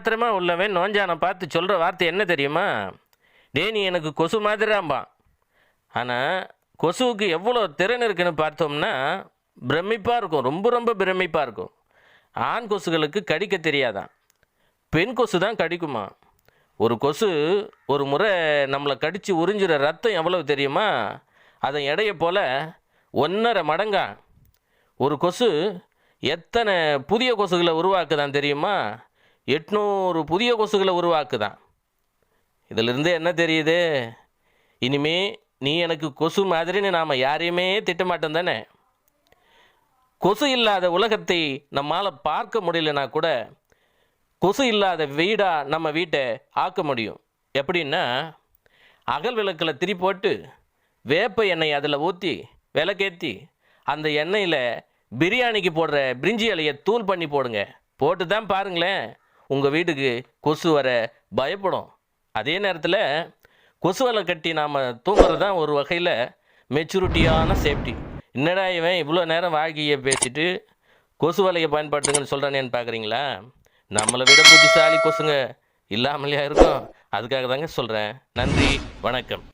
ஆத்திரமாக உள்ளவன் நோஞ்சானை பார்த்து சொல்கிற வார்த்தை என்ன தெரியுமா? டேய் நீ எனக்கு கொசு மாதிரிடாம்பான். ஆனால் கொசுவுக்கு எவ்வளோ திறன் இருக்குன்னு பார்த்தோம்னா பிரமிப்பாக இருக்கும், ரொம்ப ரொம்ப பிரமிப்பாக இருக்கும். ஆண் கொசுகளுக்கு கடிக்க தெரியாதான், பெண் கொசு தான் கடிக்குமா. ஒரு கொசு ஒரு முறை நம்மளை கடித்து உறிஞ்சிற ரத்தம் எவ்வளவு தெரியுமா? அதன் எடையை போல் 1.5 மடங்கா. ஒரு கொசு எத்தனை புதிய கொசுகளை உருவாக்குதான் தெரியுமா? 800 புதிய கொசுகளை உருவாக்குதான். இதிலிருந்து என்ன தெரியுது? இனிமே நீ எனக்கு கொசு மாதிரின்னு நாம் யாரையுமே திட்டமாட்டோம் தானே. கொசு இல்லாத உலகத்தை நம்மால் பார்க்க முடியலனா கூட கொசு இல்லாத வீடாக நம்ம வீட்டை ஆக்க முடியும். எப்படின்னா, அகல் விளக்கில் திரி போட்டு வேப்ப எண்ணெய் அதில் ஊற்றி விளக்கேற்றி அந்த எண்ணெயில் பிரியாணிக்கு போடுற பிரிஞ்சி இலையை தூள் பண்ணி போடுங்க. போட்டு தான் பாருங்களேன், உங்கள் வீட்டுக்கு கொசு வர பயப்படும். அதே நேரத்தில் கொசு வலை கட்டி நாம் தூங்குறது தான் ஒரு வகையில் மெச்சூரிட்டியான சேஃப்டி. என்னடா இவன் இவ்வளோ நேரம் வாழ்க்கையை பேசிட்டு கொசு வலையை பயன்படுத்துங்கன்னு சொல்கிறானேன்னு பார்க்குறீங்களா? நம்மளை விட புத்திசாலி கொசுங்க இல்லாமலையா இருக்கும். அதுக்காக தாங்க சொல்கிறேன். நன்றி, வணக்கம்.